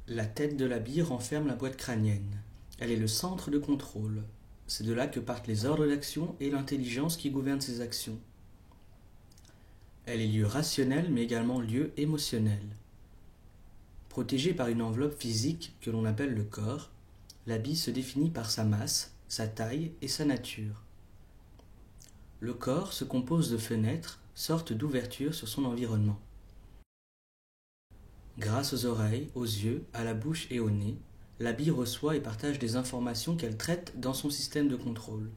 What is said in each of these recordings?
La tête de la bille renferme la boîte crânienne. Elle est le centre de contrôle. C'est de là que partent les ordres d'action et l'intelligence qui gouverne ses actions. Elle est lieu rationnel mais également lieu émotionnel. Protégée par une enveloppe physique que l'on appelle le corps, la bille se définit par sa masse, sa taille et sa nature. Le corps se compose de fenêtres, sortes d'ouvertures sur son environnement. Grâce aux oreilles, aux yeux, à la bouche et au nez, la bille reçoit et partage des informations qu'elle traite dans son système de contrôle.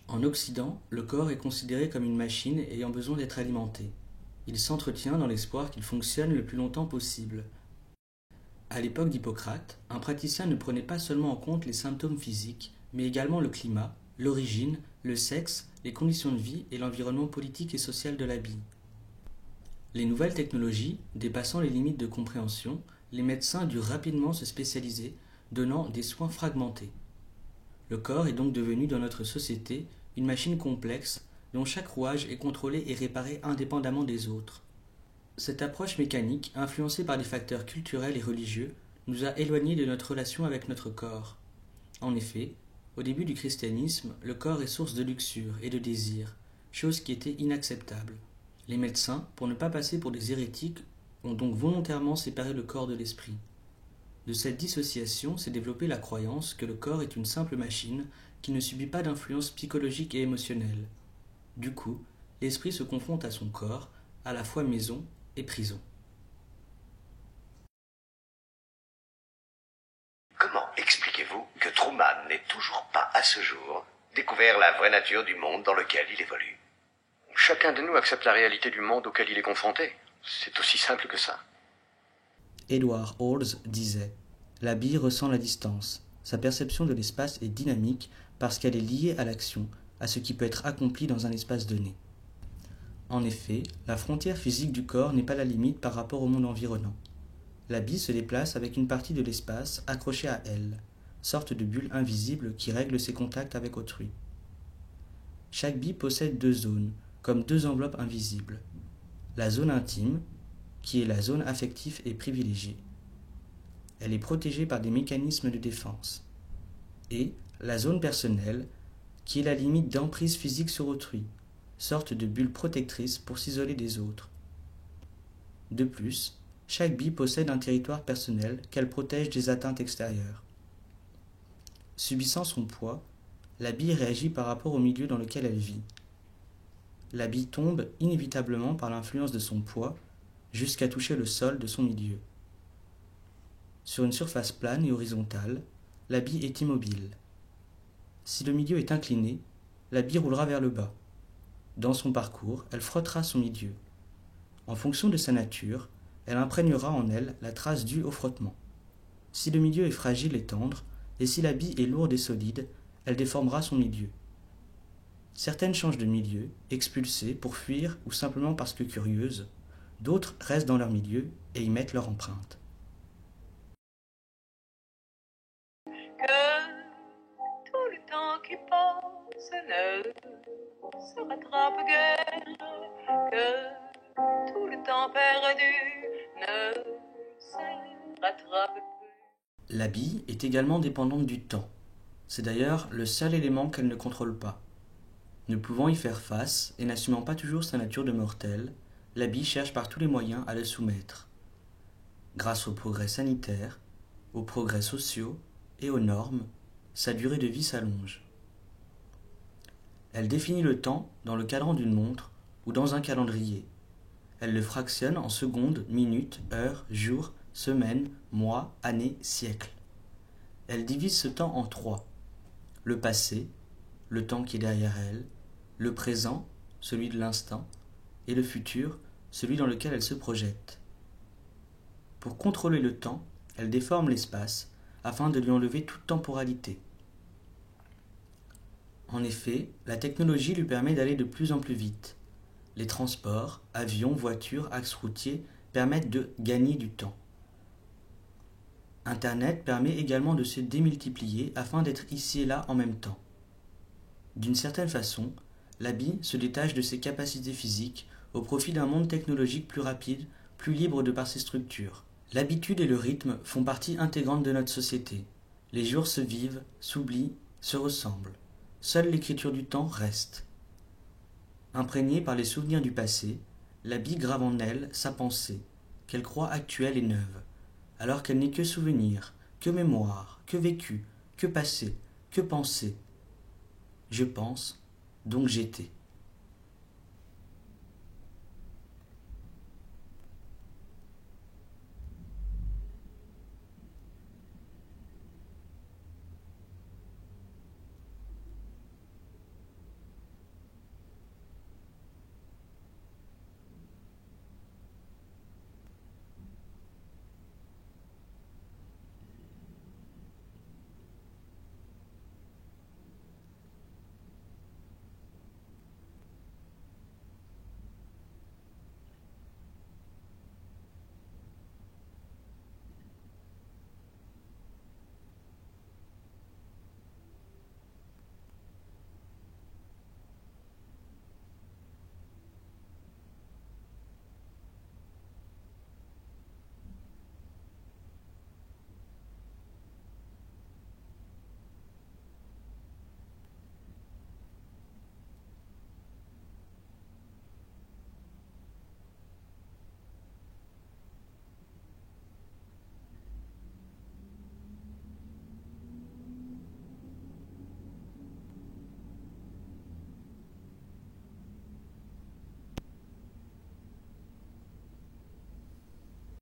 En Occident, le corps est considéré comme une machine ayant besoin d'être alimentée. Il s'entretient dans l'espoir qu'il fonctionne le plus longtemps possible. À l'époque d'Hippocrate, un praticien ne prenait pas seulement en compte les symptômes physiques, mais également le climat, l'origine, le sexe, les conditions de vie et l'environnement politique et social de la bille. Les nouvelles technologies, dépassant les limites de compréhension, les médecins durent rapidement se spécialiser, donnant des soins fragmentés. Le corps est donc devenu dans notre société une machine complexe dont chaque rouage est contrôlé et réparé indépendamment des autres. Cette approche mécanique, influencée par des facteurs culturels et religieux, nous a éloignés de notre relation avec notre corps. En effet, au début du christianisme, le corps est source de luxure et de désir, chose qui était inacceptable. Les médecins, pour ne pas passer pour des hérétiques, ont donc volontairement séparé le corps de l'esprit. De cette dissociation s'est développée la croyance que le corps est une simple machine qui ne subit pas d'influence psychologique et émotionnelle. Du coup, l'esprit se confronte à son corps, à la fois maison et prison. Comment expliquez-vous que Truman n'ait toujours pas, à ce jour, découvert la vraie nature du monde dans lequel il évolue? Chacun de nous accepte la réalité du monde auquel il est confronté. C'est aussi simple que ça. Edward Halls disait « La bille ressent la distance. Sa perception de l'espace est dynamique parce qu'elle est liée à l'action, à ce qui peut être accompli dans un espace donné. » En effet, la frontière physique du corps n'est pas la limite par rapport au monde environnant. La bille se déplace avec une partie de l'espace accrochée à elle, sorte de bulle invisible qui règle ses contacts avec autrui. Chaque bille possède deux zones, comme deux enveloppes invisibles. La zone intime, qui est la zone affective et privilégiée. Elle est protégée par des mécanismes de défense. Et la zone personnelle, qui est la limite d'emprise physique sur autrui, sorte de bulle protectrice pour s'isoler des autres. De plus, chaque bille possède un territoire personnel qu'elle protège des atteintes extérieures. Subissant son poids, la bille réagit par rapport au milieu dans lequel elle vit. La bille tombe inévitablement par l'influence de son poids jusqu'à toucher le sol de son milieu. Sur une surface plane et horizontale, la bille est immobile. Si le milieu est incliné, la bille roulera vers le bas. Dans son parcours, elle frottera son milieu. En fonction de sa nature, elle imprégnera en elle la trace due au frottement. Si le milieu est fragile et tendre, et si la bille est lourde et solide, elle déformera son milieu. Certaines changent de milieu, expulsées pour fuir ou simplement parce que curieuses. D'autres restent dans leur milieu et y mettent leur empreinte. Que tout le temps qui passe ne se rattrape guère, que tout le temps perdu ne se rattrape plus. La bille est également dépendante du temps. C'est d'ailleurs le seul élément qu'elle ne contrôle pas. Ne pouvant y faire face et n'assumant pas toujours sa nature de mortelle, la bille cherche par tous les moyens à le soumettre. Grâce aux progrès sanitaires, aux progrès sociaux et aux normes, sa durée de vie s'allonge. Elle définit le temps dans le cadran d'une montre ou dans un calendrier. Elle le fractionne en secondes, minutes, heures, jours, semaines, mois, années, siècles. Elle divise ce temps en trois. Le passé, le temps qui est derrière elle, le présent, celui de l'instant, et le futur, celui dans lequel elle se projette. Pour contrôler le temps, elle déforme l'espace afin de lui enlever toute temporalité. En effet, la technologie lui permet d'aller de plus en plus vite. Les transports, avions, voitures, axes routiers permettent de gagner du temps. Internet permet également de se démultiplier afin d'être ici et là en même temps. D'une certaine façon, la bille se détache de ses capacités physiques au profit d'un monde technologique plus rapide plus libre de par ses structures. L'habitude et le rythme font partie intégrante de notre société. Les jours se vivent, s'oublient, se ressemblent. Seule l'écriture du temps reste. Imprégnée par les souvenirs du passé, la bille grave en elle sa pensée, qu'elle croit actuelle et neuve, alors qu'elle n'est que souvenir, que mémoire, que vécu, que passé, que pensée. Je pense, donc j'étais.